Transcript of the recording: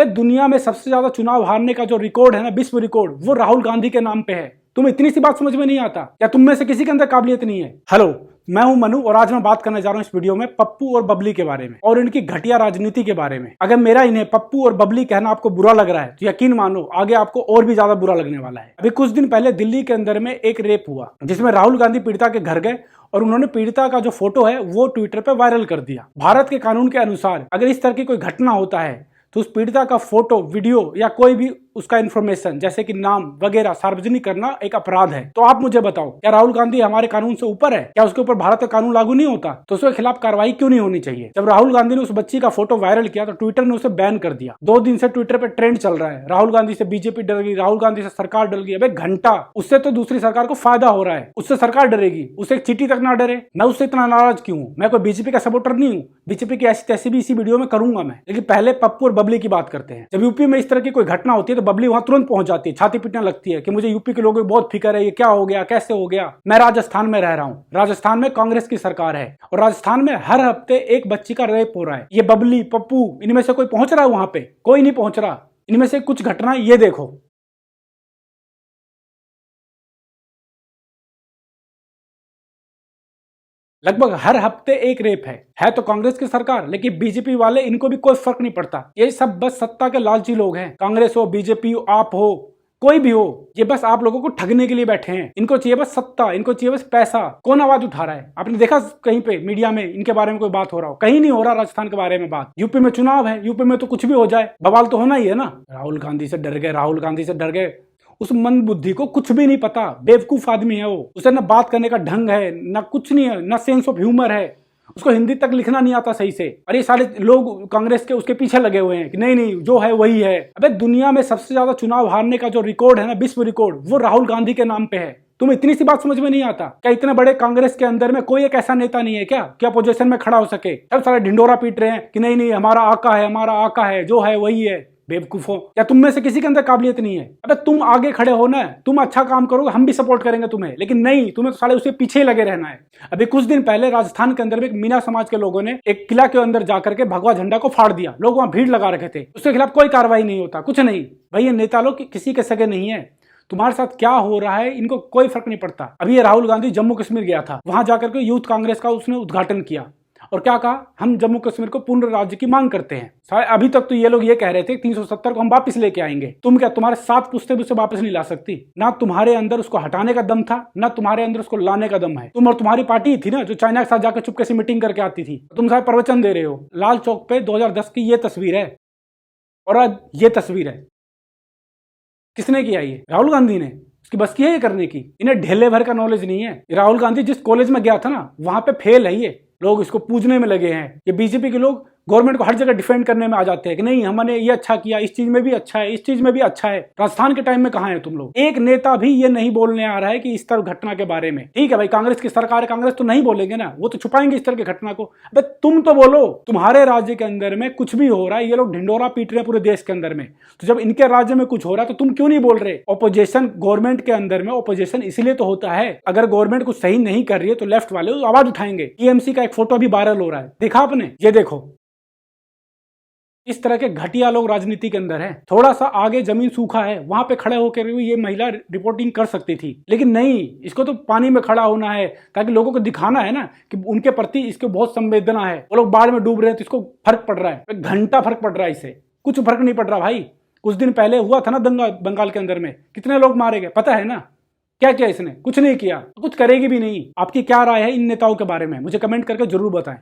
अबे दुनिया में सबसे ज्यादा चुनाव हारने का जो रिकॉर्ड है ना, विश्व रिकॉर्ड, वो राहुल गांधी के नाम पे है। तुम्हें इतनी सी बात समझ में नहीं आता या तुम में से किसी के अंदर काबिलियत नहीं है? हेलो, मैं हूं मनु और आज मैं बात करने जा रहा हूं इस वीडियो में पप्पू और बबली के बारे में और इनकी घटिया राजनीति के बारे में। अगर मेरा इन्हें पप्पू और बबली कहना आपको बुरा लग रहा है तो यकीन मानो आगे आपको और भी ज्यादा बुरा लगने वाला है। अभी कुछ दिन पहले दिल्ली के अंदर में एक रेप हुआ जिसमें राहुल गांधी पीड़िता के घर गए और उन्होंने पीड़िता का जो फोटो है वो ट्विटर पे वायरल कर दिया। भारत के कानून के अनुसार अगर इस तरह की कोई घटना होता है तो उस पीड़िता का फोटो, वीडियो या कोई भी उसका इन्फॉर्मेशन जैसे कि नाम वगैरह सार्वजनिक करना एक अपराध है। तो आप मुझे बताओ, क्या राहुल गांधी हमारे कानून से ऊपर है? क्या उसके ऊपर भारत का कानून लागू नहीं होता? तो उसके खिलाफ कार्रवाई क्यों नहीं होनी चाहिए? जब राहुल गांधी ने उस बच्ची का फोटो वायरल किया तो ट्विटर ने उसे बैन कर दिया। 2 दिन से ट्विटर पे ट्रेंड चल रहा है, राहुल गांधी से बीजेपी डर गई, राहुल गांधी से सरकार डर गई। अबे घंटा, उससे तो दूसरी सरकार को फायदा हो रहा है, उससे सरकार डरेगी, उससे एक चींटी तक ना डरे। मैं उससे इतना नाराज क्यों हूं? मैं कोई बीजेपी का सपोर्टर नहीं हूं, बीजेपी की ऐसी तैसी भी इसी वीडियो में करूंगा मैं। लेकिन पहले पप्पू और बबली की बात करते हैं। जब यूपी में इस तरह की कोई घटना होती है तो बबली वहां तुरंत पहुंच जाती है, छाती पीटने लगती है कि मुझे यूपी के लोगों की बहुत फिक्र है, ये क्या हो गया, कैसे हो गया। मैं राजस्थान में रह रहा हूं, राजस्थान में कांग्रेस की सरकार है और राजस्थान में हर हफ्ते एक बच्ची का रेप हो रहा है। ये बबली, पप्पू, इनमें से कोई पहुंच रहा है वहां पे? कोई नहीं पहुंच रहा। इनमें से कुछ घटना ये देखो। लगभग हर हफ्ते एक रेप है तो कांग्रेस की सरकार, लेकिन बीजेपी वाले इनको भी कोई फर्क नहीं पड़ता। ये सब बस सत्ता के लालची लोग हैं। कांग्रेस हो, बीजेपी हो, आप हो, कोई भी हो, ये बस आप लोगों को ठगने के लिए बैठे हैं। इनको चाहिए बस सत्ता, इनको चाहिए बस पैसा। कौन आवाज उठा रहा है? आपने देखा कहीं पे मीडिया में इनके बारे में कोई बात हो रहा हो? कहीं नहीं हो रहा राजस्थान के बारे में बात। यूपी में चुनाव है, यूपी में तो कुछ भी हो जाए, बवाल तो होना ही है ना। राहुल गांधी से डर गए, राहुल गांधी से डर गए। उस मंद बुद्धि को कुछ भी नहीं पता, बेवकूफ आदमी है वो। उसे ना बात करने का ढंग है, ना कुछ नहीं है, ना सेंस ऑफ ह्यूमर है, उसको हिंदी तक लिखना नहीं आता सही से। और ये सारे लोग कांग्रेस के उसके पीछे लगे हुए हैं कि नहीं नहीं जो है वही है। अबे दुनिया में सबसे ज्यादा चुनाव हारने का जो रिकॉर्ड है ना, विश्व रिकॉर्ड, वो राहुल गांधी के नाम पे है। तुम्हें इतनी सी बात समझ में नहीं आता? क्या इतने बड़े कांग्रेस के अंदर में कोई एक ऐसा नेता नहीं है क्या अपोजिशन में खड़ा हो सके? सब सारे ढिंडोरा पीट रहे हैं कि नहीं नहीं हमारा आका है, हमारा आका है, जो है वही है। बेवकूफों, या तुम में से किसी के अंदर काबिलियत नहीं है? अबे तुम आगे खड़े हो ना, तुम अच्छा काम करोगे, हम भी सपोर्ट करेंगे तुम्हें, लेकिन नहीं, तुम्हें तो साले उसके पीछे ही लगे रहना है। अभी कुछ दिन पहले राजस्थान के अंदर में एक मीना समाज के लोगों ने एक किला के अंदर जाकर के भगवा झंडा को फाड़ दिया। लोग वहां भीड़ लगा रखे थे, उसके खिलाफ कोई कार्रवाई नहीं होता, कुछ नहीं। भाई ये नेता लोग किसी के सगे नहीं है। तुम्हारे साथ क्या हो रहा है इनको कोई फर्क नहीं पड़ता। अभी ये राहुल गांधी जम्मू कश्मीर गया था, वहां जाकर के यूथ कांग्रेस का उसने उद्घाटन किया और क्या कहा, हम जम्मू कश्मीर को पूर्ण राज्य की मांग करते हैं। अभी तक तो ये लोग ये कह रहे थे 370 को हम वापस लेके आएंगे। तुम क्या, तुम्हारे 7 पुश्ते भी उसे वापस नहीं ला सकती? ना तुम्हारे अंदर उसको हटाने का दम था, ना तुम्हारे अंदर उसको लाने का दम है। तुम और तुम्हारी पार्टी थी ना जो चाइना के साथ जाकर चुपके से मीटिंग करके आती थी, तुम सारे प्रवचन दे रहे हो। लाल चौक पे 2010 की ये तस्वीर है और आज ये तस्वीर है। किसने किया ये? राहुल गांधी ने। उसकी बस की है ये करने की? इन्हें ढेले भर का नॉलेज नहीं है। राहुल गांधी जिस कॉलेज में गया था ना, वहां पे फेल है ये। लोग इसको पूजने में लगे हैं। ये बीजेपी के लोग गवर्नमेंट को हर जगह डिफेंड करने में आ जाते हैं कि नहीं हमने ये अच्छा किया, इस चीज में भी अच्छा है, इस चीज में भी अच्छा है। राजस्थान के टाइम में कहां है तुम लोग? एक नेता भी ये नहीं बोलने आ रहा है कि इस तरह घटना के बारे में। ठीक है भाई, कांग्रेस की सरकार है, कांग्रेस तो नहीं बोलेंगे ना, वो तो छुपाएंगे इस तरह की घटना को। अबे तुम तो बोलो, तुम्हारे राज्य के अंदर में कुछ भी हो रहा है, ये लोग ढिंडोरा पीट रहे हैं पूरे देश के अंदर में, तो जब इनके राज्य में कुछ हो रहा है तो तुम क्यों नहीं बोल रहे? ऑपोजिशन गवर्नमेंट के अंदर में ऑपोजिशन इसलिए तो होता है, अगर गवर्नमेंट कुछ सही नहीं कर रही है तो लेफ्ट वाले आवाज उठाएंगे। टीएमसी का एक फोटो भी वायरल हो रहा है, देखा आपने? ये देखो, इस तरह के घटिया लोग राजनीति के अंदर हैं। थोड़ा सा आगे जमीन सूखा है, वहां पे खड़े होकर ये महिला रिपोर्टिंग कर सकती थी, लेकिन नहीं, इसको तो पानी में खड़ा होना है ताकि लोगों को दिखाना है ना कि उनके प्रति इसके बहुत संवेदना है। वो लोग बाढ़ में डूब रहे हैं तो इसको फर्क पड़ रहा है, घंटा फर्क पड़ रहा है, इससे कुछ फर्क नहीं पड़ रहा भाई। कुछ दिन पहले हुआ था ना दंगा बंगाल के अंदर में, कितने लोग मारे गए पता है ना? क्या किया इसने? कुछ नहीं किया, कुछ करेगी भी नहीं। आपकी क्या राय है इन नेताओं के बारे में? मुझे कमेंट करके जरूर बताएं।